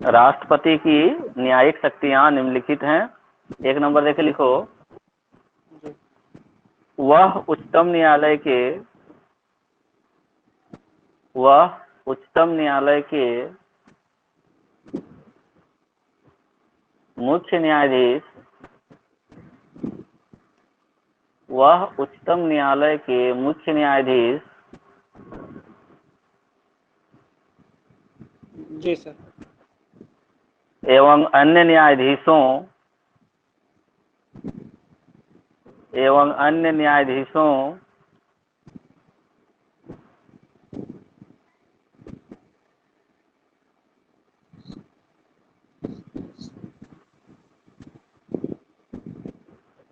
राष्ट्रपति की न्यायिक शक्तियां निम्नलिखित हैं। एक नंबर देखे लिखो, वह उच्चतम न्यायालय के मुख्य न्यायाधीश, वह उच्चतम न्यायालय के मुख्य न्यायाधीश जी सर। एवं अन्य न्यायाधीशों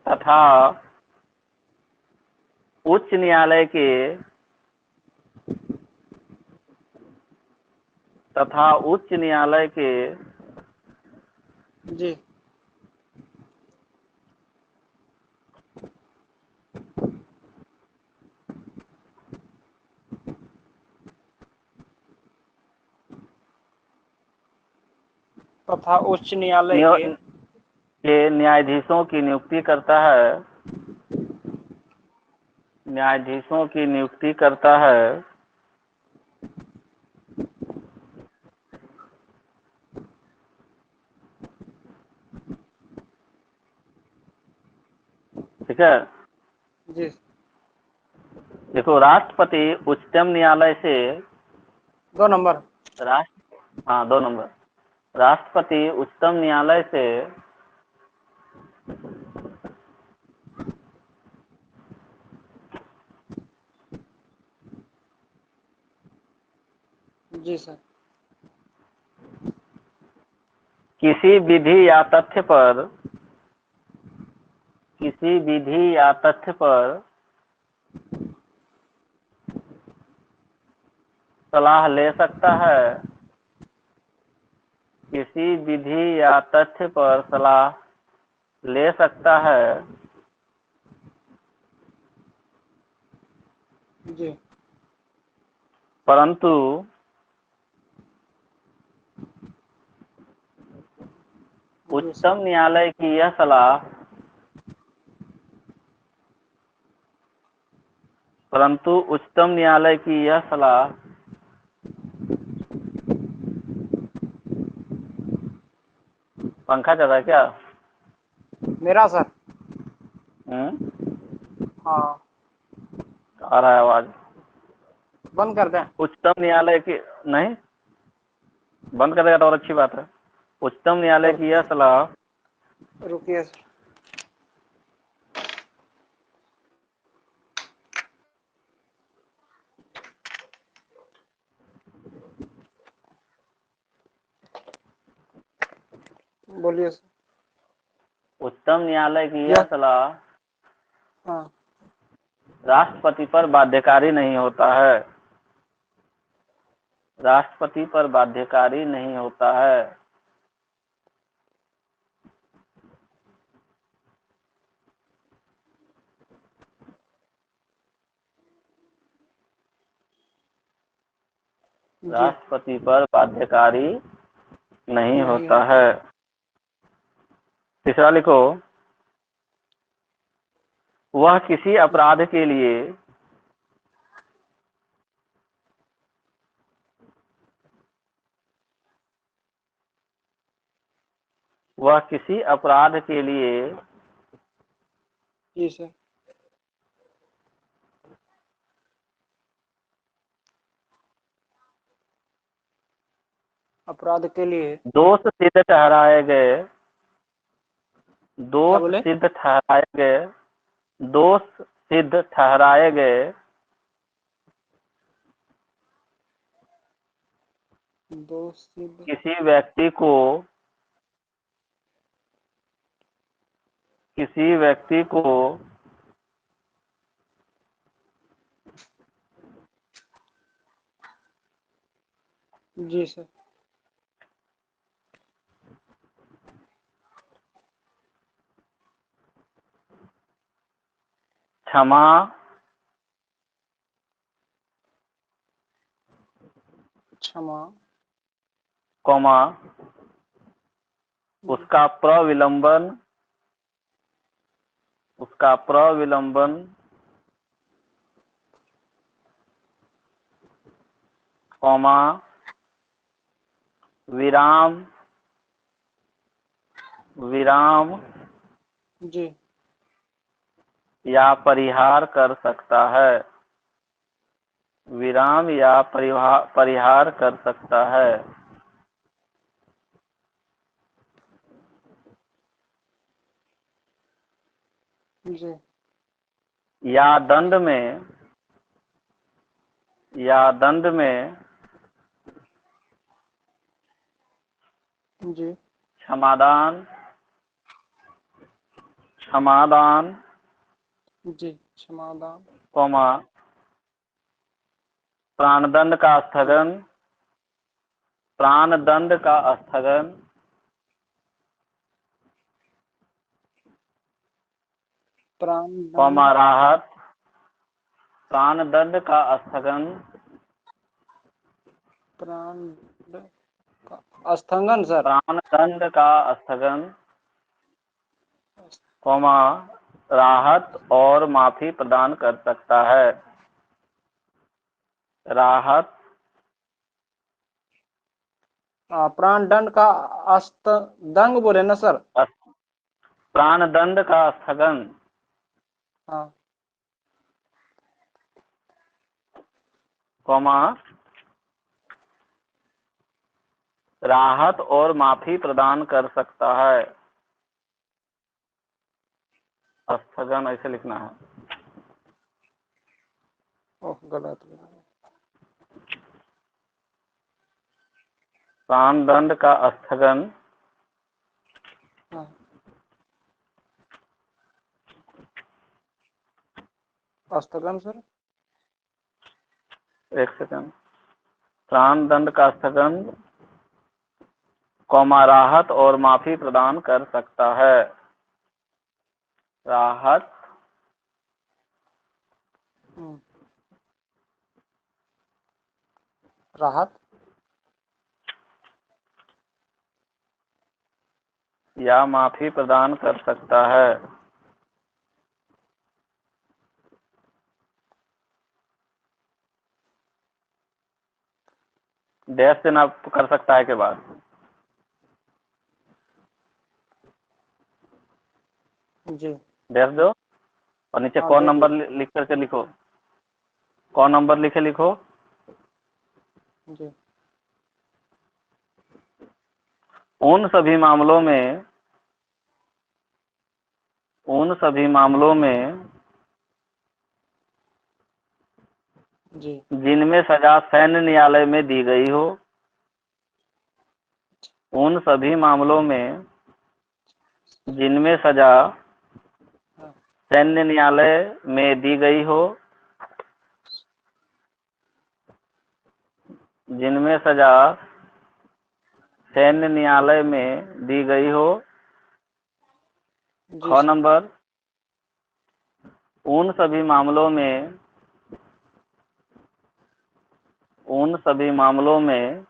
तथा उच्च न्यायालय के जी तथा उच्च न्यायालय के न्यायाधीशों की नियुक्ति करता है, ठीक है। जी देखो, राष्ट्रपति उच्चतम न्यायालय से 2 नंबर। 2 नंबर। राष्ट्रपति उच्चतम न्यायालय से जी सर। किसी विधि या तथ्य पर सलाह ले सकता है, किसी विधि या तथ्य पर सलाह ले सकता है, जी परंतु उच्चतम न्यायालय की यह सलाह पंखा चल रहा है क्या? मेरा सर। हाँ, आ रहा है आवाज। बंद कर दें? उच्चतम न्यायालय की नहीं, बंद कर देगा तो और अच्छी बात है। उच्चतम न्यायालय की यह सलाह रुकिए सर। बोलिए सर। उच्चतम न्यायालय की यह सलाह हाँ राष्ट्रपति पर बाध्यकारी नहीं होता है, राष्ट्रपति पर बाध्यकारी नहीं होता है। राष्ट्रपति पर बाध्यकारी नहीं होता है। तीसरा लिखो, वह किसी अपराध के लिए जी सर। अपराध के लिए दोष सिद्ध ठहराए गए, क्या बोले? दोष सिद्ध ठहराए गए किसी व्यक्ति को जी सर। क्षमा क्षमा कौमा उसका प्रविलंबन कॉमा विराम जी या परिहार कर सकता है। विराम या परिहार कर सकता है। जी या दंड में जी क्षमादान जी क्षमादान कॉमा प्राणदंड का स्थगन कॉमा प्राणदंड राहत प्राणदंड का स्थगन प्राणदंड का स्थगन सर। प्राणदंड का स्थगन कॉमा राहत और माफी प्रदान कर सकता है। राहत प्राणदंड का दंग बोले ना सर। प्राणदंड का स्थगन हाँ कॉमा राहत और माफी प्रदान कर सकता है। स्थगन ऐसे लिखना है। ओह गलत। प्राणदंड का स्थगन हाँ स्थगन सर। एक सेकंड। प्राणदंड का स्थगन कॉमा राहत और माफी प्रदान कर सकता है। राहत राहत या माफी प्रदान कर सकता है। डैश देना कर सकता है के बाद जी डैश दो और नीचे हाँ कौन दे नंबर दी। लिख करके लिखो। कौन नंबर लिखो। जी उन सभी मामलों में जी जिनमें सजा सैन्य न्यायालय में दी गई हो। उन सभी मामलों में जिनमें सजा हाँ सैन्य न्यायालय में दी गई हो। जिनमें सजा सैन्य न्यायालय में दी गई हो। जी ख सर। नंबर उन सभी मामलों में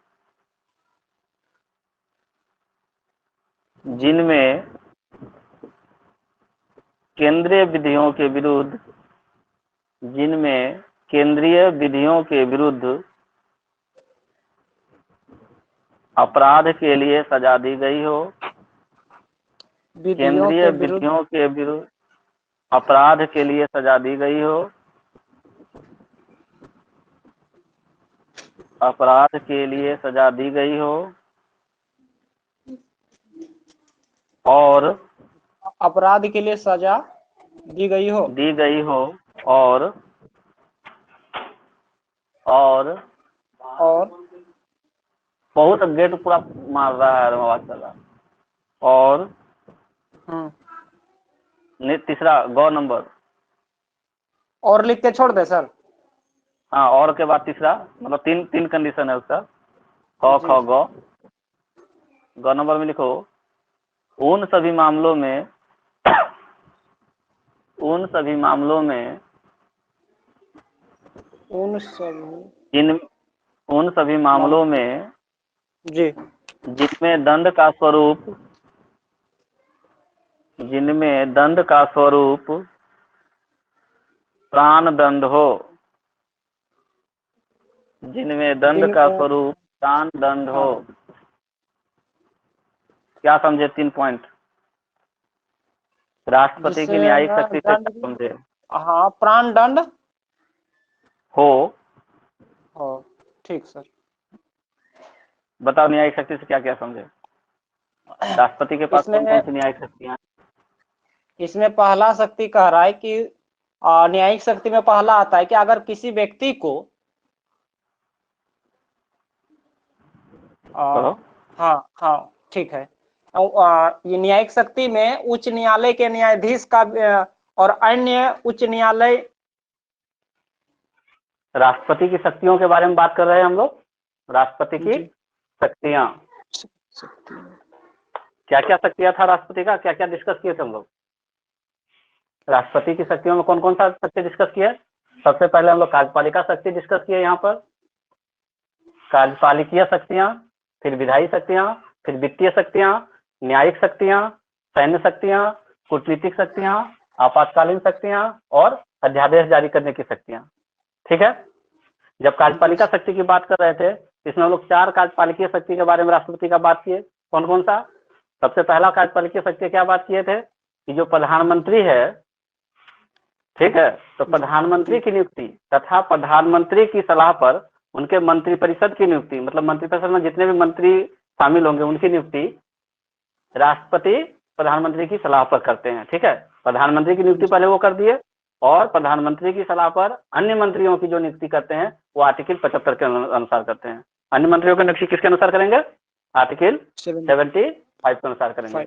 जिनमें केंद्रीय विधियों के विरुद्ध अपराध के लिए सजा दी गई हो। विधियों केंद्रीय के विरुद्ध विधियों के विरुद्ध अपराध के लिए सजा दी गई हो। अपराध के लिए सजा दी गई हो और अपराध के लिए सजा दी गई हो और बहुत गेट पूरा मार रहा है आवाज चल रहा है। और तीसरा गौ नंबर और लिख के छोड़ दे सर। हाँ और के बाद तीसरा मतलब तीन कंडीशन है उसका। क जी ख गौ नंबर में लिखो उन सभी मामलों में उन सभी मामलों में जी जिनमें दंड का स्वरूप जिनमें दंड का स्वरूप प्राण दंड हो, जिनमें दंड का जिनमें स्वरूप प्राण दंड हो। क्या समझे 3 पॉइंट? राष्ट्रपति की जिससे न्यायिक शक्ति से दंड क्या समझे? हाँ प्राण दंड हो। हो। ठीक सर। बताओ न्यायिक शक्ति से क्या क्या समझे? राष्ट्रपति के पास कौन कौन इसमें सी न्यायिक शक्तियां? इसमें पहला शक्ति कह रहा है कि न्यायिक शक्ति में पहला आता है कि अगर किसी व्यक्ति को कहो। हाँ हाँ ठीक है। ये न्यायिक शक्ति में उच्च न्यायालय के न्यायाधीश का और अन्य उच्च न्यायालय। राष्ट्रपति की शक्तियों के बारे में बात कर रहे हैं हम लोग। राष्ट्रपति की जी शक्तियां, शक्ति क्या क्या शक्तियां था राष्ट्रपति का, क्या क्या डिस्कस किए थे हम लोग? राष्ट्रपति की शक्तियों में कौन कौन सा शक्ति डिस्कस किया? सबसे पहले हम लोग कार्यपालिका शक्ति डिस्कस किए यहाँ पर, कार्यपालिकीय शक्तियां, फिर विधायी शक्तियां, फिर वित्तीय शक्तियां, न्यायिक शक्तियां, सैन्य शक्तियां, कूटनीतिक शक्तियां, आपातकालीन शक्तियां और अध्यादेश जारी करने की शक्तियां। ठीक है। जब कार्यपालिका शक्ति की बात कर रहे थे, इसमें हम लोग 4 कार्यपालिकीय शक्ति के बारे में राष्ट्रपति का बात किए। कौन कौन सा? सबसे पहला कार्यपालिकीय शक्ति क्या बात किए थे कि जो प्रधानमंत्री है, ठीक है, तो प्रधानमंत्री की नियुक्ति तथा प्रधानमंत्री की सलाह पर उनके मंत्रिपरिषद की नियुक्ति, मतलब मंत्रिपरिषद में जितने भी मंत्री शामिल होंगे उनकी नियुक्ति राष्ट्रपति प्रधानमंत्री की सलाह पर करते हैं। ठीक है। प्रधानमंत्री की नियुक्ति पहले वो कर दिए और प्रधानमंत्री की सलाह पर अन्य मंत्रियों की जो नियुक्ति करते हैं वो आर्टिकल 75 के अनुसार करते हैं। अन्य मंत्रियों की नियुक्ति किसके अनुसार करेंगे? आर्टिकल 75 के अनुसार करेंगे।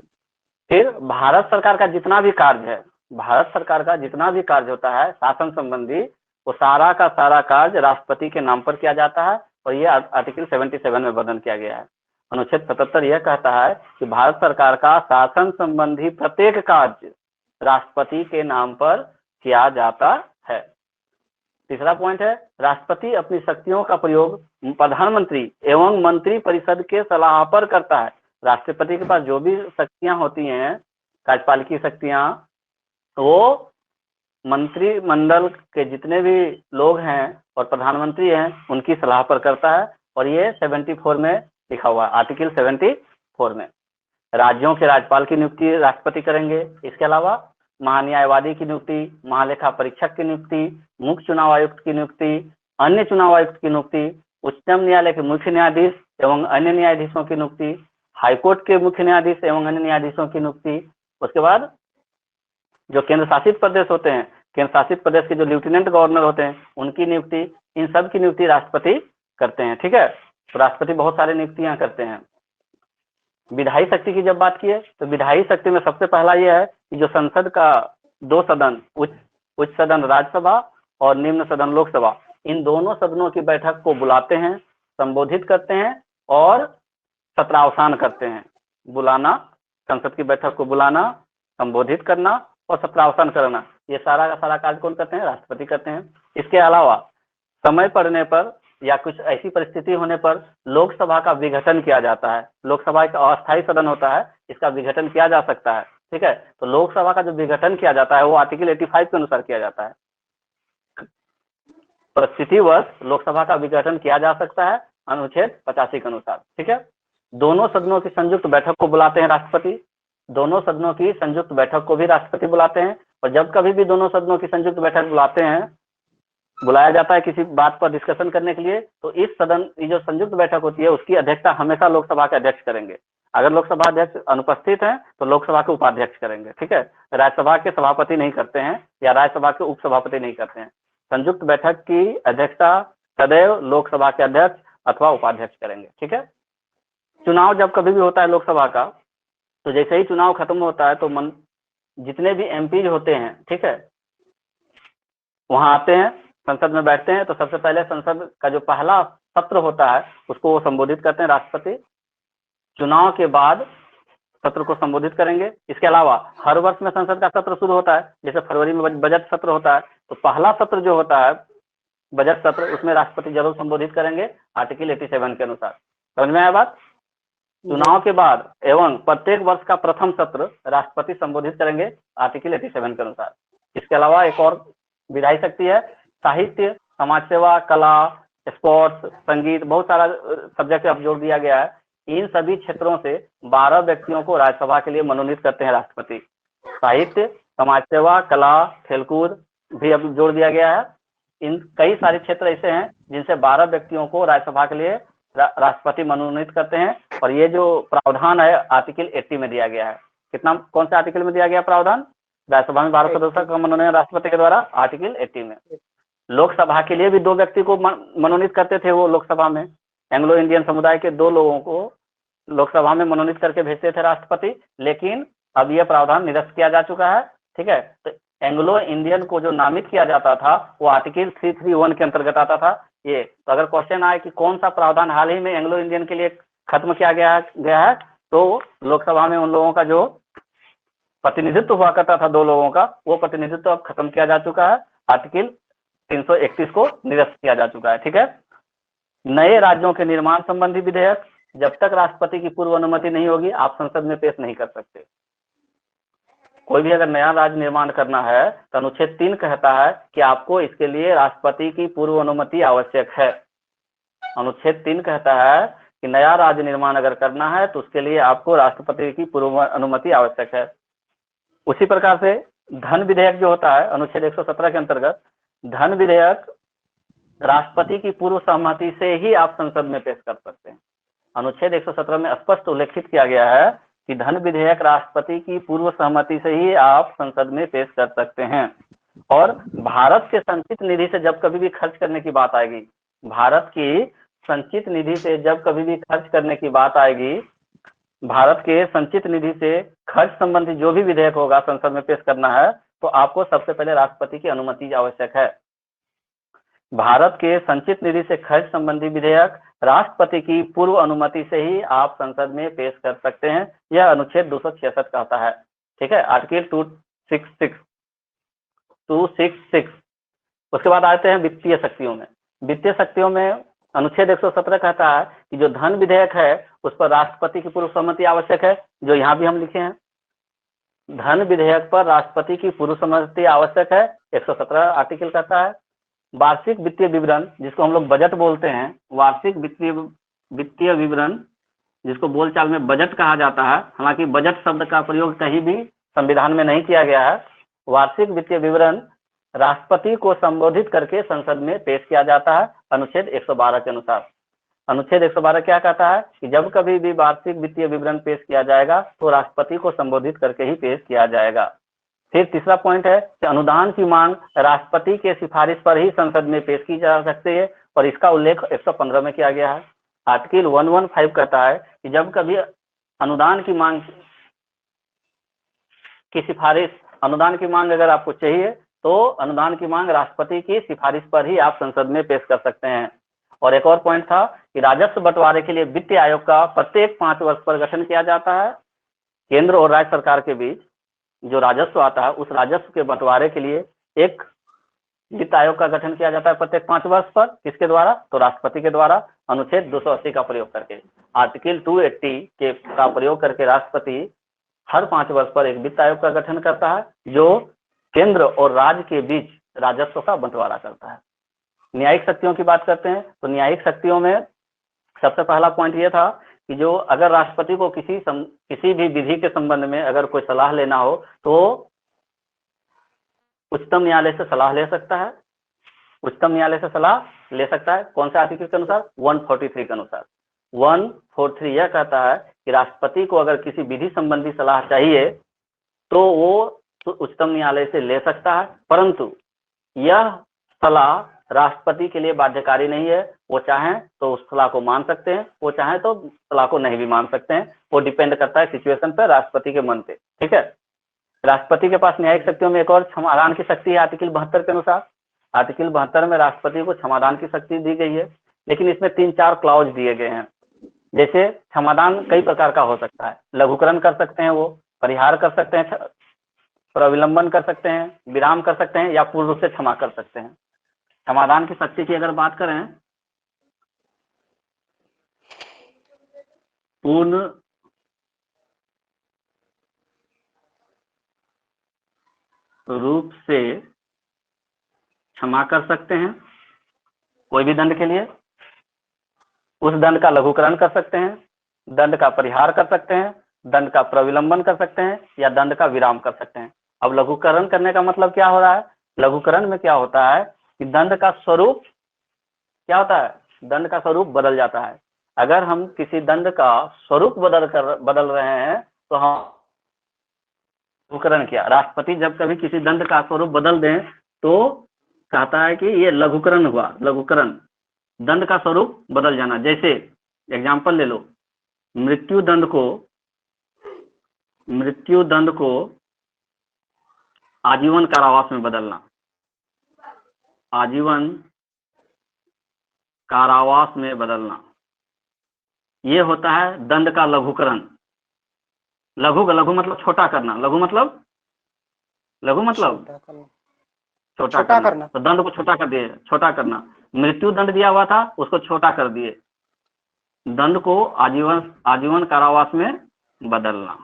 फिर भारत सरकार का जितना भी कार्य है, भारत सरकार का जितना भी कार्य होता है शासन संबंधी, वो सारा का सारा कार्य राष्ट्रपति के नाम पर किया जाता है और ये आर्टिकल 77 में वर्णन किया गया है। अनुच्छेद 77 यह कहता है कि भारत सरकार का शासन संबंधी प्रत्येक कार्य राष्ट्रपति के नाम पर किया जाता है। तीसरा पॉइंट है, राष्ट्रपति अपनी शक्तियों का प्रयोग प्रधानमंत्री एवं मंत्री परिषद के सलाह पर करता है। राष्ट्रपति के पास जो भी शक्तियां होती हैं, कार्यपालिकी शक्तियां, वो मंत्रिमंडल के जितने भी लोग हैं और प्रधानमंत्री हैं उनकी सलाह पर करता है और ये 74 में लिखा हुआ है, आर्टिकल 74 में। राज्यों के राज्यपाल की नियुक्ति राष्ट्रपति करेंगे। इसके अलावा महान्यायवादी की नियुक्ति, महालेखा परीक्षक की नियुक्ति, मुख्य चुनाव आयुक्त की नियुक्ति, अन्य चुनाव आयुक्त की नियुक्ति, उच्चतम न्यायालय के मुख्य न्यायाधीश एवं अन्य न्यायाधीशों की नियुक्ति, हाईकोर्ट के मुख्य न्यायाधीश एवं अन्य न्यायाधीशों की नियुक्ति। उसके बाद जो केंद्र शासित प्रदेश होते हैं, केंद्र शासित प्रदेश के जो लेफ्टिनेंट गवर्नर होते हैं उनकी नियुक्ति, इन सब की नियुक्ति राष्ट्रपति करते हैं। ठीक है। तो राष्ट्रपति बहुत सारी नियुक्तियां करते हैं। विधायी शक्ति की जब बात की तो विधायी शक्ति में सबसे पहला यह है कि जो संसद का 2 सदन, उच्च सदन राज्यसभा और निम्न सदन लोकसभा, इन दोनों सदनों की बैठक को बुलाते हैं, संबोधित करते हैं और सत्रावसान करते हैं। बुलाना, संसद की बैठक को बुलाना, संबोधित करना और सत्रावसान करना, ये सारा का सारा कार्य कौन करते हैं? राष्ट्रपति करते हैं। इसके अलावा समय पड़ने पर या कुछ ऐसी परिस्थिति होने पर लोकसभा का विघटन किया जाता है। लोकसभा एक अस्थायी सदन होता है, इसका विघटन किया जा सकता है। ठीक है। तो लोकसभा का जो विघटन किया जाता है वो आर्टिकल 85 के अनुसार किया जाता है। परिस्थितिवश लोकसभा का विघटन किया जा सकता है अनुच्छेद 85 के अनुसार। ठीक है। दोनों सदनों की संयुक्त बैठक को बुलाते हैं राष्ट्रपति। दोनों सदनों की संयुक्त बैठक को भी राष्ट्रपति बुलाते हैं और जब कभी भी दोनों सदनों की संयुक्त बैठक बुलाया जाता है किसी बात पर डिस्कशन करने के लिए, तो इस सदन की जो संयुक्त बैठक होती है उसकी अध्यक्षता हमेशा लोकसभा के अध्यक्ष करेंगे। अगर लोकसभा अध्यक्ष अनुपस्थित हैं तो लोकसभा के उपाध्यक्ष करेंगे। ठीक है। राज्यसभा के सभापति नहीं करते हैं या राज्यसभा के उपसभापति नहीं करते हैं। संयुक्त बैठक की अध्यक्षता सदैव लोकसभा के अध्यक्ष अथवा उपाध्यक्ष करेंगे। ठीक है। चुनाव जब कभी भी होता है लोकसभा का, तो जैसे ही चुनाव खत्म होता है तो जितने भी एमपी होते हैं, ठीक है, वहां आते हैं, संसद में बैठते हैं। तो सबसे पहले संसद का जो पहला सत्र होता है उसको वो संबोधित करते हैं राष्ट्रपति। चुनाव के बाद सत्र को संबोधित करेंगे। इसके अलावा हर वर्ष में संसद का सत्र शुरू होता है, जैसे फरवरी में बजट सत्र होता है, तो पहला सत्र जो होता है बजट सत्र, उसमें राष्ट्रपति जरूर संबोधित करेंगे आर्टिकल 87 के अनुसार। समझ में आया बात? चुनाव के बाद एवं प्रत्येक वर्ष का प्रथम सत्र राष्ट्रपति संबोधित करेंगे आर्टिकल 87 के अनुसार। इसके अलावा एक और विधायी शक्ति है साहित्य, समाज सेवा, कला, स्पोर्ट्स, संगीत, बहुत सारा सब्जेक्ट अब जोड़ दिया गया है। इन सभी क्षेत्रों से 12 व्यक्तियों को राज्यसभा के लिए मनोनीत करते हैं राष्ट्रपति। साहित्य, समाज सेवा, कला, खेलकूद भी अब जोड़ दिया गया है। इन कई सारे क्षेत्र ऐसे हैं जिनसे 12 व्यक्तियों को राज्यसभा के लिए राष्ट्रपति मनोनीत करते हैं। और ये जो प्रावधान है आर्टिकल 80 में दिया गया है। कितना, कौन से आर्टिकल में दिया गया प्रावधान? राज्यसभा में 12 सदस्यों का मनोनयन राष्ट्रपति के द्वारा, आर्टिकल 80 में। लोकसभा के लिए भी 2 व्यक्ति को मनोनीत करते थे वो लोकसभा में। एंग्लो इंडियन समुदाय के 2 लोगों को लोकसभा में मनोनीत करके भेजते थे राष्ट्रपति, लेकिन अब यह प्रावधान निरस्त किया जा चुका है। ठीक है, तो एंग्लो इंडियन को जो नामित किया जाता था वो आर्टिकल 331 के अंतर्गत आता था। ये तो अगर क्वेश्चन आए कि कौन सा प्रावधान हाल ही में एंग्लो इंडियन के लिए खत्म किया गया है, तो लोकसभा में उन लोगों का जो प्रतिनिधित्व हुआ करता था 2 लोगों का, वो प्रतिनिधित्व अब खत्म किया जा चुका है। आर्टिकल 331 को निरस्त किया जा चुका है। ठीक है, नए राज्यों के निर्माण संबंधी विधेयक जब तक राष्ट्रपति की पूर्व अनुमति नहीं होगी आप संसद में पेश नहीं कर सकते। कोई भी अगर नया राज्य निर्माण करना है तो अनुच्छेद 3 कहता है कि आपको इसके लिए राष्ट्रपति की पूर्व अनुमति आवश्यक है। अनुच्छेद 3 कहता है कि नया राज्य निर्माण अगर करना है तो उसके लिए आपको राष्ट्रपति की पूर्व अनुमति आवश्यक है। उसी प्रकार से धन विधेयक जो होता है अनुच्छेद 117 के अंतर्गत, धन विधेयक राष्ट्रपति की पूर्व सहमति से ही आप संसद में पेश कर सकते हैं। अनुच्छेद 117 में स्पष्ट उल्लेखित किया गया है कि धन विधेयक राष्ट्रपति की पूर्व सहमति से ही आप संसद में पेश कर सकते हैं। और भारत के संचित निधि से जब कभी भी खर्च करने की बात आएगी, भारत की संचित निधि से जब कभी भी खर्च करने की बात आएगी, भारत के संचित निधि से खर्च संबंधी जो भी विधेयक होगा संसद में पेश करना है तो आपको सबसे पहले राष्ट्रपति की अनुमति आवश्यक है। भारत के संचित निधि से खर्च संबंधी विधेयक राष्ट्रपति की पूर्व अनुमति से ही आप संसद में पेश कर सकते हैं। यह अनुच्छेद 266 कहता है। ठीक है, आर्टिकल 266। उसके बाद आते हैं वित्तीय शक्तियों में। वित्तीय शक्तियों में अनुच्छेद 117 कहता है कि जो धन विधेयक है उस पर राष्ट्रपति की पूर्व सहमति आवश्यक है, जो यहाँ भी हम लिखे हैं। धन विधेयक पर राष्ट्रपति की पूर्व सहमति आवश्यक है, 117 आर्टिकल कहता है। वार्षिक वित्तीय विवरण जिसको हम लोग बजट बोलते हैं, वार्षिक वित्तीय विवरण जिसको बोलचाल में बजट कहा जाता है, हालांकि बजट शब्द का प्रयोग कहीं भी संविधान में नहीं किया गया है। वार्षिक वित्तीय विवरण राष्ट्रपति को संबोधित करके संसद में पेश किया जाता है अनुच्छेद 112 के अनुसार। अनुच्छेद 112 क्या कहता है कि जब कभी भी वार्षिक वित्तीय विवरण पेश किया जाएगा तो राष्ट्रपति को संबोधित करके ही पेश किया जाएगा। फिर तीसरा पॉइंट है कि अनुदान की मांग राष्ट्रपति के सिफारिश पर ही संसद में पेश की जा सकती है और इसका उल्लेख 115 में किया गया है। आर्टिकल 115 कहता है कि जब कभी अनुदान की मांग की सिफारिश, अनुदान की मांग अगर आपको चाहिए तो अनुदान की मांग राष्ट्रपति की सिफारिश पर ही आप संसद में पेश कर सकते हैं। और एक और पॉइंट था कि राजस्व बंटवारे के लिए वित्त आयोग का प्रत्येक 5 वर्ष पर गठन किया जाता है। केंद्र और राज्य सरकार के बीच जो राजस्व आता है उस राजस्व के बंटवारे के लिए एक वित्त आयोग का गठन किया जाता है प्रत्येक 5 वर्ष पर। किसके द्वारा? तो राष्ट्रपति के द्वारा। अनुच्छेद 280 का प्रयोग करके, आर्टिकल 280 के का प्रयोग करके राष्ट्रपति हर 5 वर्ष पर एक वित्त आयोग का गठन करता है जो केंद्र और राज्य के बीच राजस्व का बंटवारा करता है। न्यायिक शक्तियों की बात करते हैं तो न्यायिक शक्तियों में सबसे पहला पॉइंट ये था कि जो अगर राष्ट्रपति को किसी भी विधि के संबंध में अगर कोई सलाह लेना हो तो उच्चतम न्यायालय से सलाह ले सकता है। उच्चतम न्यायालय से सलाह ले सकता है कौन से आर्टिकल के अनुसार? 143 के अनुसार। 143 यह कहता है कि राष्ट्रपति को अगर किसी विधि संबंधी सलाह चाहिए तो वो उच्चतम न्यायालय से ले सकता है, परंतु यह सलाह राष्ट्रपति के लिए बाध्यकारी नहीं है। वो चाहें तो उस सलाह को मान सकते हैं, वो चाहें तो सलाह को नहीं भी मान सकते हैं। वो डिपेंड करता है सिचुएशन पर, राष्ट्रपति के मन पे। ठीक है, राष्ट्रपति के पास न्यायिक शक्तियों में एक और क्षमादान की शक्ति है आर्टिकल 72 के अनुसार। आर्टिकल 72 में राष्ट्रपति को क्षमादान की शक्ति दी गई है, लेकिन इसमें 3-4 क्लॉज दिए गए हैं। जैसे क्षमादान कई प्रकार का हो सकता है। लघुकरण कर सकते हैं, वो परिहार कर सकते हैं, प्रविलंबन कर सकते हैं, विराम कर सकते हैं, या पूर्ण रूप से क्षमा कर सकते हैं। क्षमादान की शक्ति की अगर बात करें, पूर्ण रूप से क्षमा कर सकते हैं कोई भी दंड के लिए, उस दंड का लघुकरण कर सकते हैं, दंड का परिहार कर सकते हैं, दंड का प्रविलंबन कर सकते हैं, या दंड का विराम कर सकते हैं। अब लघुकरण करने का मतलब क्या हो रहा है? लघुकरण में क्या होता है कि दंड का स्वरूप क्या होता है? दंड का स्वरूप बदल जाता है। अगर हम किसी दंड का स्वरूप बदल रहे हैं तो हम लघुकरण किया। राष्ट्रपति जब कभी किसी दंड का स्वरूप बदल दें तो कहता है कि ये लघुकरण हुआ। लघुकरण, दंड का स्वरूप बदल जाना। जैसे एग्जाम्पल ले लो, मृत्यु दंड को आजीवन कारावास में बदलना। आजीवन कारावास में बदलना, ये होता है दंड का लघुकरण। लघु मतलब छोटा करना। लघु मतलब छोटा करना। तो दंड को छोटा कर दिए, छोटा करना। मृत्यु दंड दिया हुआ था, उसको छोटा कर दिए, दंड को आजीवन कारावास में बदलना।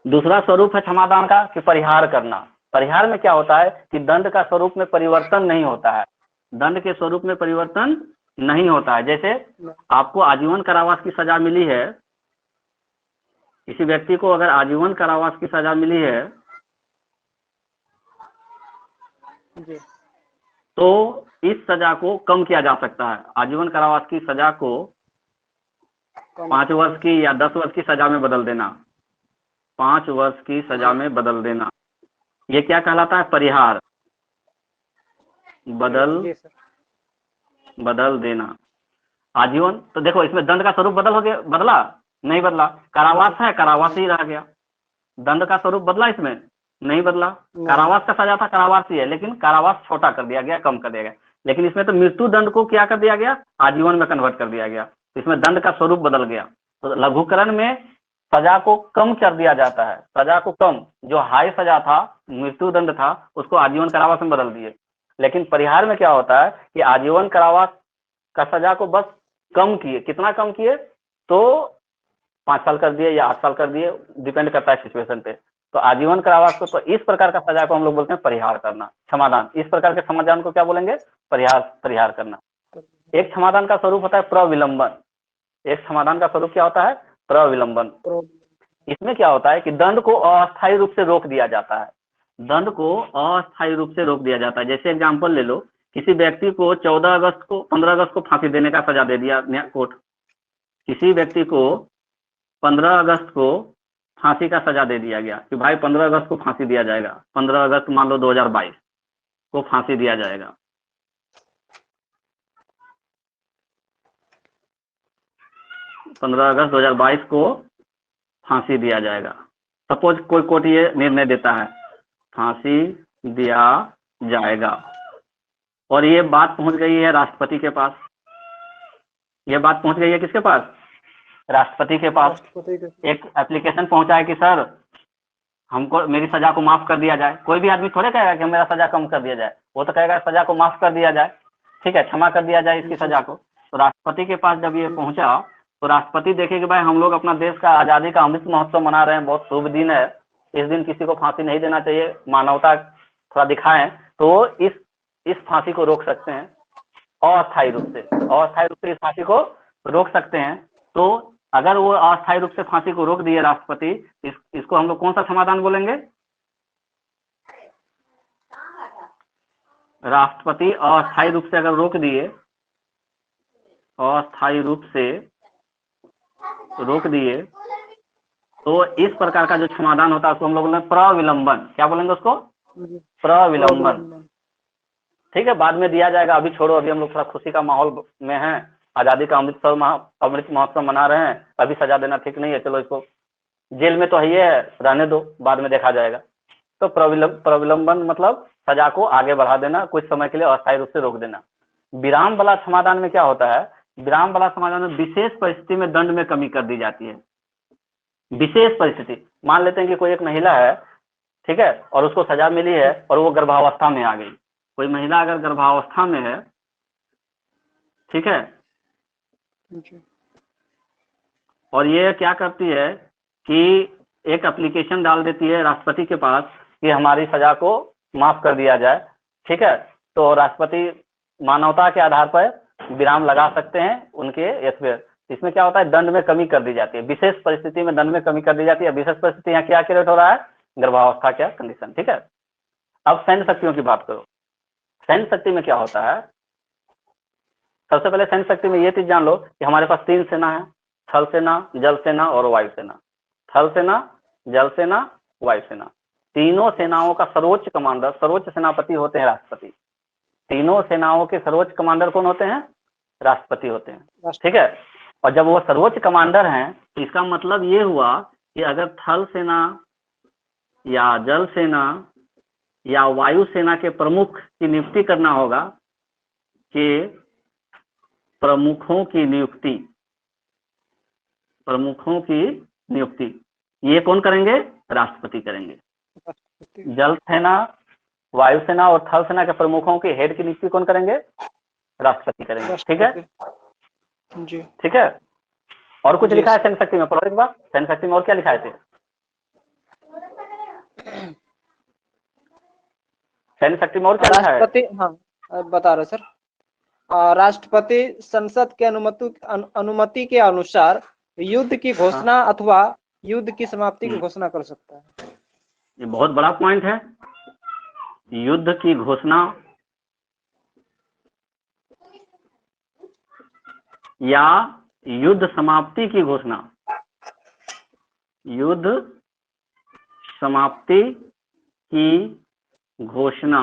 दूसरा स्वरूप है क्षमादान का कि परिहार करना। परिहार में क्या होता है कि दंड का स्वरूप में परिवर्तन नहीं होता है। दंड के स्वरूप में परिवर्तन नहीं होता है। जैसे आपको आजीवन कारावास की सजा मिली है, किसी व्यक्ति को अगर आजीवन कारावास की सजा मिली है जी, तो इस सजा को कम किया जा सकता है। आजीवन कारावास की सजा को 5 वर्ष की या 10 वर्ष की सजा में बदल देना। 5 वर्ष की सजा में बदल देना, ये क्या कहलाता है? परिहार। बदल देना। आजीवन, तो देखो इसमें दंड का स्वरूप बदला नहीं बदला। कारावास है, कारावास ही रह गया। दंड का स्वरूप बदला इसमें नहीं बदला। कारावास का सजा था, कारावास ही है, लेकिन कारावास छोटा कर दिया गया, कम कर दिया गया। लेकिन इसमें तो मृत्यु दंड को क्या कर दिया गया? आजीवन में कन्वर्ट कर दिया गया। इसमें दंड का स्वरूप बदल गया। तो लघुकरण में सजा को कम कर दिया जाता है। सजा को कम, जो हाई सजा था, मृत्यु दंड था, उसको आजीवन कारावास में बदल दिए। लेकिन परिहार में क्या होता है कि आजीवन कारावास का सजा को बस कम किए। कितना कम किए? तो 5 साल कर दिए या 8 साल कर दिए, डिपेंड करता है सिचुएशन पे। तो आजीवन कारावास को, तो इस प्रकार का सजा को हम लोग बोलते हैं परिहार करना, क्षमादान। इस प्रकार के समाधान को क्या बोलेंगे? परिहार करना। एक क्षमादान का स्वरूप होता है प्रविलंबन। एक समाधान का स्वरूप क्या होता है? प्रविलंबन। इसमें क्या होता है कि दंड को अस्थायी रूप से रोक दिया जाता है। दंड को अस्थायी रूप से रोक दिया जाता है। जैसे एग्जाम्पल ले लो, किसी व्यक्ति को 15 अगस्त को फांसी देने का सजा दे दिया कोर्ट। किसी व्यक्ति को 15 अगस्त को फांसी का सजा दे दिया गया कि भाई 15 अगस्त को फांसी दिया जाएगा। 15 अगस्त मान लो 2022 को फांसी दिया जाएगा। अगस्त 2022 को फांसी दिया जाएगा। सपोज कोई कोर्ट ये निर्णय देता है फांसी दिया जाएगा, और ये बात पहुंच गई है राष्ट्रपति के पास। ये बात पहुंच गई है किसके पास? राष्ट्रपति के पास। एक एप्लीकेशन पहुंचा है कि सर हमको मेरी सजा को माफ कर दिया जाए। कोई भी आदमी थोड़े कहेगा कि मेरा सजा कम कर दिया जाए, वो तो कहेगा सजा को माफ कर दिया जाए, ठीक है, क्षमा कर दिया जाए इसकी सजा को। तो राष्ट्रपति के पास जब ये पहुंचा तो राष्ट्रपति देखे कि भाई हम लोग अपना देश का आजादी का अमृत महोत्सव मना रहे हैं, बहुत शुभ दिन है, इस दिन किसी को फांसी नहीं देना चाहिए, मानवता थोड़ा दिखाएं, तो इस फांसी को रोक सकते हैं अस्थायी रूप से इस फांसी को रोक सकते हैं। तो अगर वो अस्थायी रूप से फांसी को रोक दिए राष्ट्रपति, इसको हम लोग कौन सा समाधान बोलेंगे? राष्ट्रपति अस्थायी रूप से अगर रोक दिए, अस्थायी रूप से रोक दिए, तो इस प्रकार का जो समाधान होता है उसको हम लोग बोलेंगे प्रविलंबन। क्या बोलेंगे उसको? प्रविलंबन। ठीक है, बाद में दिया जाएगा, अभी छोड़ो, अभी हम लोग थोड़ा खुशी का माहौल में हैं, आजादी का अमृत महोत्सव मना रहे हैं, अभी सजा देना ठीक नहीं है, चलो इसको जेल में तो है, रहने दो, बाद में देखा जाएगा। तो प्रविलंबन मतलब सजा को आगे बढ़ा देना, कुछ समय के लिए अस्थायी रूप से रोक देना। विराम वाला समाधान में क्या होता है? विराम वाला समाधान में विशेष परिस्थिति में दंड में कमी कर दी जाती है। विशेष परिस्थिति, मान लेते हैं कि कोई एक महिला है, ठीक है, और उसको सजा मिली है और वो गर्भावस्था में आ गई। कोई महिला अगर गर्भावस्था में है, ठीक है, और ये क्या करती है कि एक एप्लीकेशन डाल देती है राष्ट्रपति के पास कि हमारी सजा को माफ कर दिया जाए, ठीक है। तो राष्ट्रपति मानवता के आधार पर विराम लगा सकते हैं उनके यथवेर। इसमें क्या होता है, दंड में कमी कर दी जाती है, विशेष परिस्थिति में दंड में कमी कर दी जाती है। विशेष परिस्थिति यहाँ क्या क्रिएट हो रहा है, गर्भावस्था क्या कंडीशन, ठीक है। अब सैन्य शक्तियों की बात करो। सैन्य शक्ति में क्या होता है, सबसे पहले सैन्य शक्ति में ये चीज जान लो कि हमारे पास 3 सेना है, थल सेना, जल सेना और वायु सेना। थल सेना, जल सेना, वायु सेना, तीनों सेनाओं का सर्वोच्च कमांडर, सर्वोच्च सेनापति होते हैं राष्ट्रपति। तीनों सेनाओं के सर्वोच्च कमांडर कौन होते हैं, राष्ट्रपति होते हैं, ठीक है। और जब वो सर्वोच्च कमांडर हैं तो इसका मतलब ये हुआ कि अगर थल सेना या जल सेना या वायु सेना के प्रमुख की नियुक्ति करना होगा, कि प्रमुखों की नियुक्ति, प्रमुखों की नियुक्ति ये कौन करेंगे, राष्ट्रपति करेंगे। जल सेना, वायु सेना और थल सेना के प्रमुखों के हेड की नियुक्ति कौन करेंगे, राष्ट्रपति करेंगे, ठीक है जी, ठीक है। और कुछ जी, लिखा है सैन्य शक्ति में, पढ़ो एक बार, सैन्य शक्ति में और क्या लिखा है थे, सैन्य शक्ति में और क्या लिखा है। राष्ट्रपति, हाँ बता रहे सर। राष्ट्रपति संसद के अनुमति के अनुसार युद्ध की घोषणा अथवा युद्ध की समाप्ति की घोषणा कर सकता है। ये बहुत बड़ा पॉइंट है, युद्ध की घोषणा या युद्ध समाप्ति की घोषणा, युद्ध समाप्ति की घोषणा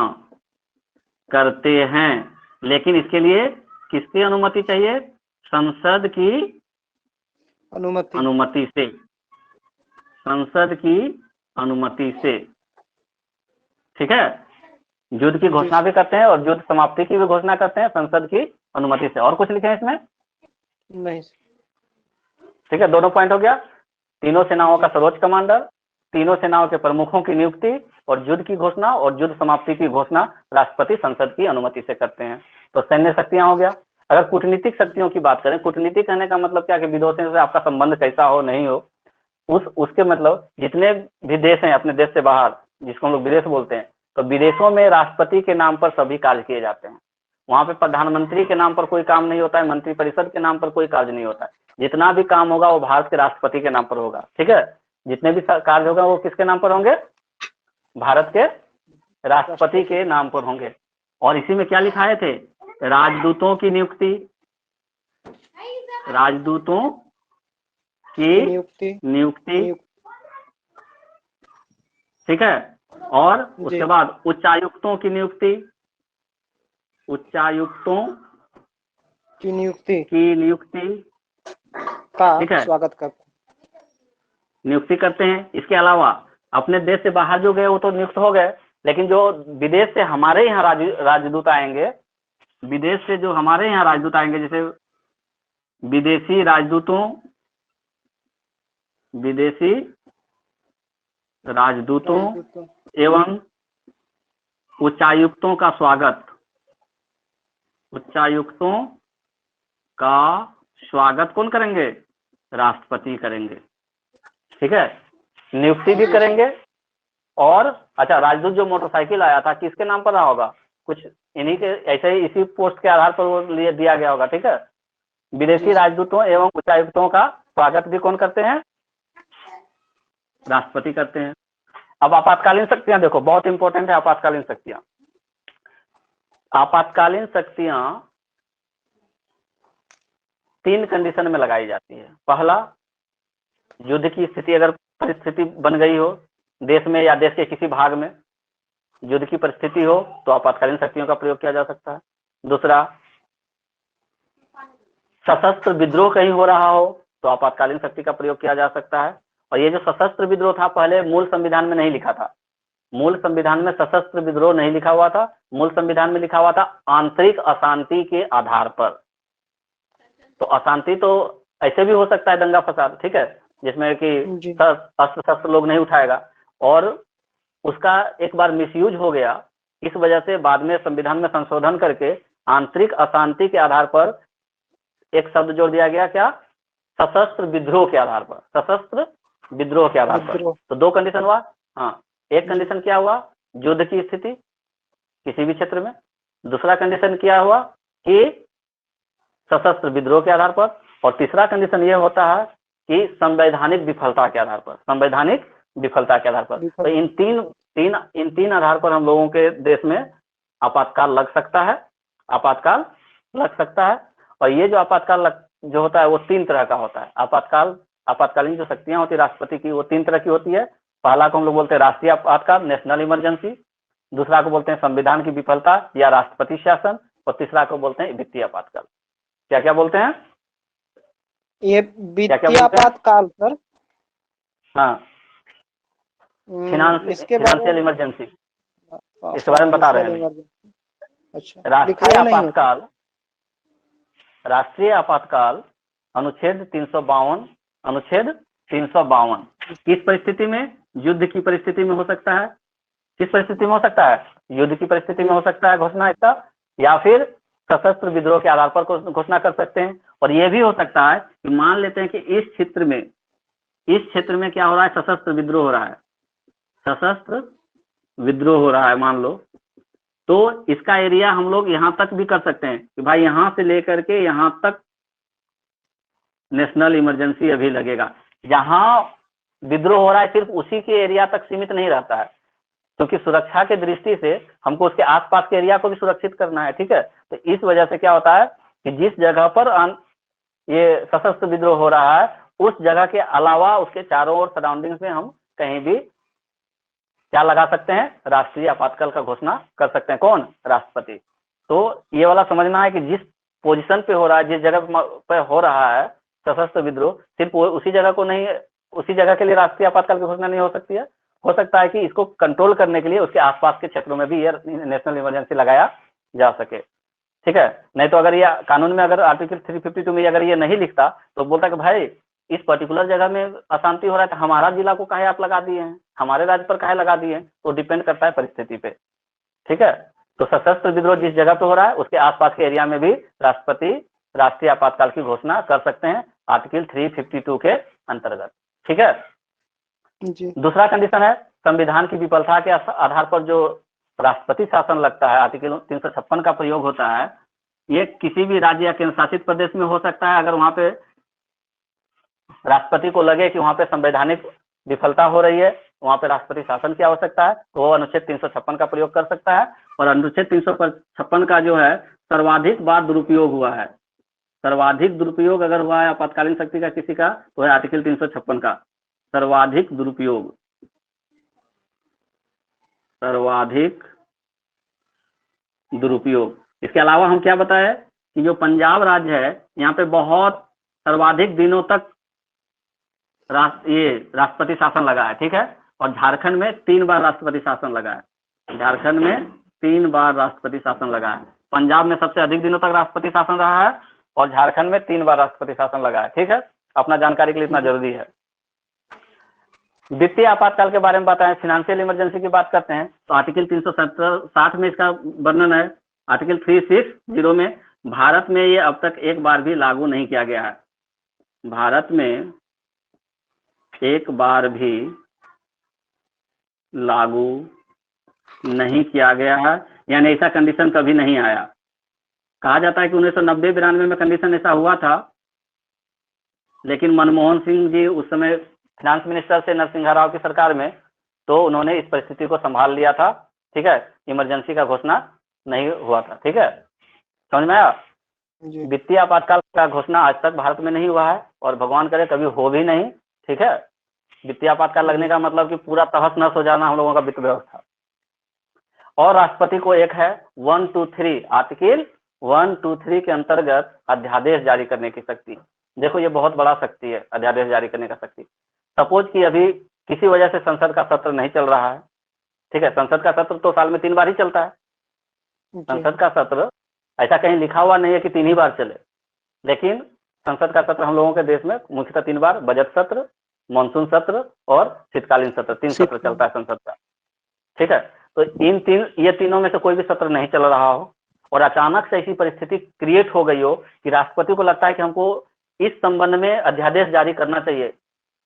करते हैं, लेकिन इसके लिए किसकी अनुमति चाहिए, संसद की अनुमति से, संसद की अनुमति से, ठीक है। युद्ध की घोषणा भी करते हैं और युद्ध समाप्ति की भी घोषणा करते हैं संसद की अनुमति से। और कुछ लिखे हैं इसमें, नहीं, ठीक है। दोनों पॉइंट हो गया, तीनों सेनाओं का सर्वोच्च कमांडर, तीनों सेनाओं के प्रमुखों की नियुक्ति और युद्ध की घोषणा और युद्ध समाप्ति की घोषणा राष्ट्रपति संसद की अनुमति से करते हैं। तो सैन्य शक्तियां हो गया। अगर कूटनीतिक शक्तियों की बात करें, कूटनीतिक कहने का मतलब क्या कि विदेशों से आपका संबंध कैसा हो नहीं हो, उसके मतलब जितने भी देश हैं अपने देश से बाहर, जिसको हम लोग विदेश बोलते हैं, तो विदेशों में राष्ट्रपति के नाम पर सभी कार्य किए जाते हैं। वहां पे प्रधानमंत्री के नाम पर कोई काम नहीं होता है, मंत्रिपरिषद के नाम पर कोई कार्य नहीं होता है। जितना भी काम होगा वो भारत के राष्ट्रपति के नाम पर होगा, ठीक है। जितने भी कार्य होगा वो किसके नाम पर होंगे, भारत के राष्ट्रपति के नाम पर होंगे। और इसी में क्या लिखाए थे, राजदूतों की नियुक्ति, राजदूतों की नियुक्ति, ठीक है। और उसके बाद उच्चायुक्तों की नियुक्ति, उच्चायुक्तों की नियुक्ति का, ठीक है, स्वागत करते हैं, नियुक्ति करते हैं। इसके अलावा अपने देश से बाहर जो गए वो तो नियुक्त हो गए, लेकिन जो विदेश से हमारे यहाँ राजदूत आएंगे, विदेश से जो हमारे यहाँ राजदूत आएंगे, जैसे विदेशी राजदूतों एवं उच्चायुक्तों का स्वागत, उच्चायुक्तों का स्वागत कौन करेंगे, राष्ट्रपति करेंगे, ठीक है। नियुक्ति भी करेंगे। और अच्छा, राजदूत जो मोटरसाइकिल आया था किसके नाम पर रहा होगा, कुछ इन्हीं के ऐसे ही इसी पोस्ट के आधार पर वो लिए दिया गया होगा, ठीक है। विदेशी राजदूतों एवं उच्चायुक्तों का स्वागत भी कौन करते हैं, राष्ट्रपति करते हैं। अब आपातकालीन शक्तियां देखो, बहुत इंपॉर्टेंट है आपातकालीन शक्तियां। आपातकालीन शक्तियां 3 कंडीशन में लगाई जाती है। पहला, युद्ध की स्थिति अगर परिस्थिति बन गई हो देश में या देश के किसी भाग में, युद्ध की परिस्थिति हो तो आपातकालीन शक्तियों का प्रयोग किया जा सकता है। दूसरा, सशस्त्र विद्रोह कहीं हो रहा हो तो आपातकालीन शक्ति का प्रयोग किया जा सकता है। और ये जो सशस्त्र विद्रोह था पहले मूल संविधान में नहीं लिखा था, मूल संविधान में सशस्त्र विद्रोह नहीं लिखा हुआ था, मूल संविधान में लिखा हुआ था आंतरिक अशांति के आधार पर। तो अशांति तो ऐसे भी हो सकता है, दंगा फसाद, ठीक है, जिसमें कि अस्त्र शस्त्र लोग नहीं उठाएगा, और उसका एक बार मिसयूज हो गया, इस वजह से बाद में संविधान में संशोधन करके आंतरिक अशांति के आधार पर एक शब्द जोड़ दिया गया, क्या, सशस्त्र विद्रोह के आधार पर, सशस्त्र विद्रोह के आधार पर। विद्रोह। तो दो कंडीशन हुआ। हाँ, एक कंडीशन क्या हुआ, युद्ध की स्थिति किसी भी क्षेत्र में। दूसरा कंडीशन क्या हुआ कि सशस्त्र विद्रोह के आधार पर। और तीसरा कंडीशन ये होता है कि संवैधानिक विफलता के आधार पर, संवैधानिक विफलता के आधार पर। तो इन तीन आधार पर हम लोगों के देश में आपातकाल लग सकता है, आपातकाल लग सकता है। और ये जो आपातकाल जो होता है वो तीन तरह का होता है। आपातकालीन जो शक्तियां होती है राष्ट्रपति की, वो तीन तरह की होती है। पहला को हम लोग बोलते हैं राष्ट्रीय आपातकाल, नेशनल इमरजेंसी। दूसरा को बोलते हैं संविधान की विफलता या राष्ट्रपति शासन। और तीसरा को बोलते हैं वित्तीय आपातकाल। क्या क्या बोलते हैं? ये वित्तीय आपातकाल सर। हाँ, फाइनेंशियल इमरजेंसी, इसके बारे में बता रहे हैं। अच्छा, राष्ट्रीय आपातकाल, राष्ट्रीय आपातकाल अनुच्छेद 352, अनुच्छेद 352 किस परिस्थिति में? युद्ध की परिस्थिति में हो सकता है। किस परिस्थिति में हो सकता है? युद्ध की परिस्थिति में हो सकता है घोषणा इसका, या फिर सशस्त्र विद्रोह के आधार पर घोषणा कर सकते हैं। और यह भी हो सकता है कि मान लेते हैं कि इस क्षेत्र में क्या हो रहा है, सशस्त्र विद्रोह हो रहा है, सशस्त्र विद्रोह हो रहा है मान लो, तो इसका एरिया हम लोग यहां तक भी कर सकते हैं कि भाई यहां से लेकर के यहां तक नेशनल इमरजेंसी अभी लगेगा। जहां विद्रोह हो रहा है सिर्फ उसी के एरिया तक सीमित नहीं रहता है, क्योंकि सुरक्षा के दृष्टि से हमको उसके आसपास के एरिया को भी सुरक्षित करना है। ठीक है, तो इस वजह से क्या होता है कि जिस जगह पर ये सशस्त्र विद्रोह हो रहा है उस जगह के अलावा उसके चारों ओर सराउंडिंग्स में हम कहीं भी क्या लगा सकते हैं, राष्ट्रीय आपातकाल का घोषणा कर सकते हैं। कौन? राष्ट्रपति। तो ये वाला समझना है कि जिस पोजीशन पे हो रहा है, जिस जगह पे हो रहा है सशस्त्र विद्रोह, सिर्फ उसी जगह को नहीं, उसी जगह के लिए राष्ट्रीय आपातकाल की घोषणा नहीं हो सकती है। हो सकता है कि इसको कंट्रोल करने के लिए उसके आसपास के क्षेत्रों में भी ये नेशनल इमरजेंसी लगाया जा सके। ठीक है, नहीं तो अगर ये कानून में अगर आर्टिकल 352 में अगर ये नहीं लिखता तो बोलता कि भाई इस पर्टिकुलर जगह में अशांति हो रहा है तो हमारा जिला को काहे आप लगा दिए हैं, हमारे राज्य पर काहे लगा दिए हैं। तो डिपेंड करता है परिस्थिति पे। ठीक है, तो सशस्त्र विद्रोह जिस जगह पे हो रहा है उसके आसपास के एरिया में भी राष्ट्रपति राष्ट्रीय आपातकाल की घोषणा कर सकते हैं आर्टिकल 352 के अंतर्गत। ठीक है जी। दूसरा कंडीशन है संविधान की विफलता के आधार पर जो राष्ट्रपति शासन लगता है, आर्टिकल 356 का प्रयोग होता है। ये किसी भी राज्य या केंद्र शासित प्रदेश में हो सकता है। अगर वहां पे राष्ट्रपति को लगे कि वहां पे संवैधानिक विफलता हो रही है, वहां पे राष्ट्रपति शासन की आवश्यकता है, तो वो अनुच्छेद 356 का प्रयोग कर सकता है। और अनुच्छेद 356 का जो है सर्वाधिक बार दुरुपयोग हुआ है, सर्वाधिक दुरुपयोग अगर हुआ है आपातकालीन शक्ति का किसी का, तो है आर्टिकल 356 का सर्वाधिक दुरुपयोग, सर्वाधिक दुरुपयोग। इसके अलावा हम क्या बताए कि जो पंजाब राज्य है यहाँ पे बहुत सर्वाधिक दिनों तक ये राष्ट्रपति शासन लगा है। ठीक है, और झारखंड में 3 बार राष्ट्रपति शासन लगा है, झारखंड में 3 बार राष्ट्रपति शासन लगा है। पंजाब में सबसे अधिक दिनों तक राष्ट्रपति शासन रहा है और झारखंड में 3 बार राष्ट्रपति शासन लगा है। ठीक है, अपना जानकारी के लिए इतना जरूरी है। वित्तीय आपातकाल के बारे में बताएं, फाइनेंशियल इमरजेंसी की बात करते हैं तो आर्टिकल 360 में इसका वर्णन है। आर्टिकल 360 में भारत में ये अब तक एक बार भी लागू नहीं किया गया है, भारत में एक बार भी लागू नहीं किया गया है, यानी ऐसा कंडीशन कभी नहीं आया। कहा जाता है कि 1990-92 में कंडीशन ऐसा हुआ था, लेकिन मनमोहन सिंह जी उस समय फाइनेंस मिनिस्टर से नरसिंह राव की सरकार में, तो उन्होंने इस परिस्थिति को संभाल लिया था। ठीक है, इमरजेंसी का घोषणा नहीं हुआ था। ठीक है, समझ में आया? वित्तीय आपातकाल का घोषणा आज तक भारत में नहीं हुआ है और भगवान करे कभी हो भी नहीं। ठीक है, वित्तीय आपातकाल लगने का मतलब कि पूरा तहस नहस हो जाना हम लोगों का वित्त व्यवस्था। और राष्ट्रपति को एक है 123 आर्टिकल 123 के अंतर्गत अध्यादेश जारी करने की शक्ति। देखो ये बहुत बड़ा शक्ति है, अध्यादेश जारी करने का शक्ति। सपोज कि अभी किसी वजह से संसद का सत्र नहीं चल रहा है। ठीक है, संसद का सत्र तो साल में 3 बार ही चलता है। संसद का सत्र ऐसा कहीं लिखा हुआ नहीं है कि 3 ही बार चले, लेकिन संसद का सत्र हम लोगों के देश में मुख्यतः 3 बार, बजट सत्र, मानसून सत्र और शीतकालीन सत्र, 3 सत्र चलता है संसद का। ठीक है, तो ये तीनों में से कोई भी सत्र नहीं चल रहा हो और अचानक से ऐसी परिस्थिति क्रिएट हो गई हो कि राष्ट्रपति को लगता है कि हमको इस संबंध में अध्यादेश जारी करना चाहिए,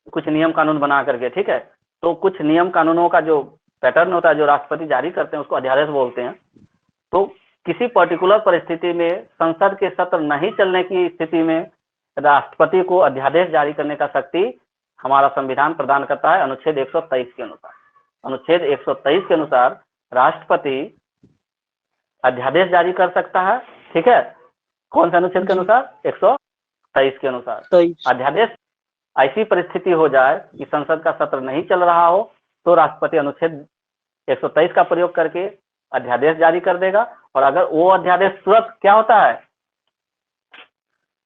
कुछ नियम कानून बना करके, ठीक है। तो कुछ नियम कानूनों का जो पैटर्न होता है जो राष्ट्रपति जारी करते हैं उसको अध्यादेश बोलते हैं। तो किसी पर्टिकुलर परिस्थिति में संसद के सत्र नहीं चलने की स्थिति में राष्ट्रपति को अध्यादेश जारी करने का शक्ति हमारा संविधान प्रदान करता है अनुच्छेद 123 के अनुसार। अनुच्छेद 123 के अनुसार राष्ट्रपति अध्यादेश जारी कर सकता है, ठीक है। कौन से अनुच्छेद के अनुसार? 123 के अनुसार। अध्यादेश ऐसी परिस्थिति हो जाए कि संसद का सत्र नहीं चल रहा हो तो राष्ट्रपति अनुच्छेद 123 का प्रयोग करके अध्यादेश जारी कर देगा। और अगर वो अध्यादेश तुरंत क्या होता है,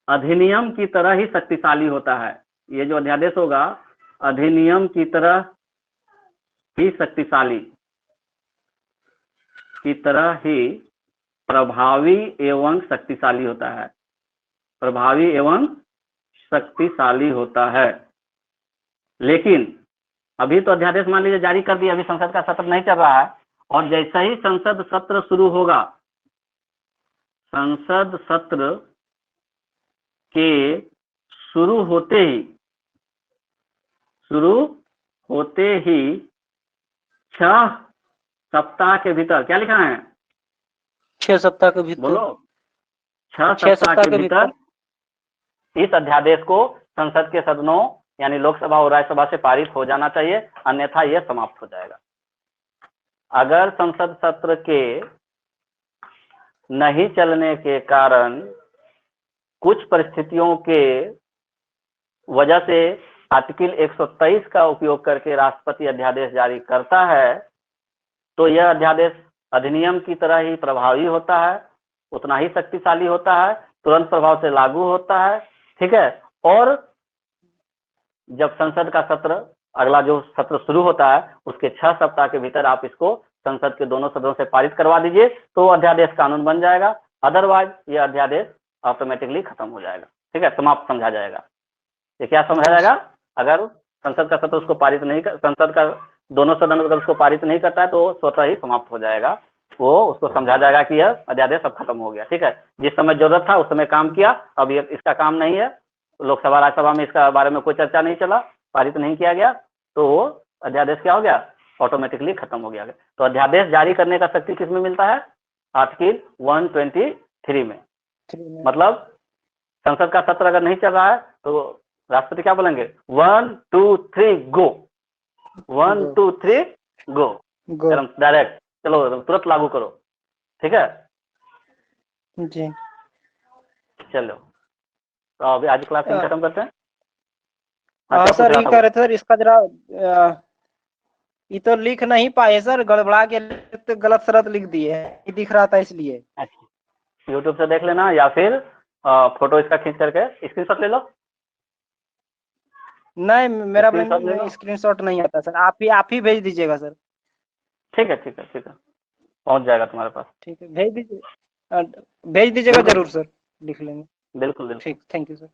अधिनियम की तरह ही शक्तिशाली होता है। ये जो अध्यादेश होगा अधिनियम की तरह ही शक्तिशाली, की तरह ही प्रभावी एवं शक्तिशाली होता है, प्रभावी एवं शक्तिशाली होता है। लेकिन अभी तो अध्यादेश मान लीजिए जारी कर दिया, अभी संसद का सत्र नहीं चल रहा है, और जैसे ही संसद सत्र शुरू होगा, संसद सत्र के शुरू होते ही 6 सप्ताह के भीतर, क्या लिखा है? 6 सप्ताह के भीतर, बोलो, 6 सप्ताह के भीतर इस अध्यादेश को संसद के सदनों यानी लोकसभा और राज्यसभा से पारित हो जाना चाहिए, अन्यथा यह समाप्त हो जाएगा। अगर संसद सत्र के नहीं चलने के कारण कुछ परिस्थितियों के वजह से आर्टिकल 123 का उपयोग करके राष्ट्रपति अध्यादेश जारी करता है तो यह अध्यादेश अधिनियम की तरह ही प्रभावी होता है, उतना ही शक्तिशाली होता है, तुरंत प्रभाव से लागू होता है, ठीक है। और जब संसद का सत्र, अगला जो सत्र शुरू होता है उसके 6 सप्ताह के भीतर आप इसको संसद के दोनों सदनों से पारित करवा दीजिए तो अध्यादेश कानून बन जाएगा। अदरवाइज यह अध्यादेश ऑटोमेटिकली खत्म हो जाएगा, ठीक है, समाप्त समझा जाएगा। ये क्या समझा जाएगा? अगर संसद का सत्र उसको पारित नहीं कर, संसद का दोनों सदन अगर उसको पारित नहीं करता है तो स्वतः ही समाप्त हो जाएगा। वो उसको समझा जाएगा कि यह अध्यादेश अब खत्म हो गया, ठीक है। जिस समय जरूरत था उस समय काम किया, अब ये इसका काम नहीं है, लोकसभा राज्यसभा में इसका बारे में कोई चर्चा नहीं चला, पारित नहीं किया गया, तो वो अध्यादेश क्या हो गया? ऑटोमेटिकली खत्म हो गया। तो अध्यादेश जारी करने का शक्ति किसमें मिलता है? आर्टिकल 123 में। मतलब संसद का सत्र अगर नहीं चल रहा है तो राष्ट्रपति क्या बोलेंगे? 1 2 3 गो, 1 2 3 गो, डायरेक्ट चलो तुरंत लागू करो, ठीक है जी। चलो तो अभी आज क्लास खत्म करते हैं। हाँ सर, ये कह रहे थे सर इसका जरा ये तो लिख नहीं पाए सर, गड़बड़ा के तो गलत शरत लिख दिए है, ये दिख रहा था इसलिए। अच्छा, यूट्यूब से देख लेना या फिर फोटो इसका खींच करके स्क्रीनशॉट ले लो। नहीं, मेरा स्क्रीनशॉट नहीं आता सर, आप ही भेज दीजिएगा सर। ठीक है ठीक है ठीक है, पहुंच जाएगा तुम्हारे पास। ठीक है, भेज दीजिएगा जरूर सर, लिख लेंगे। बिल्कुल बिल्कुल, ठीक, थैंक यू सर।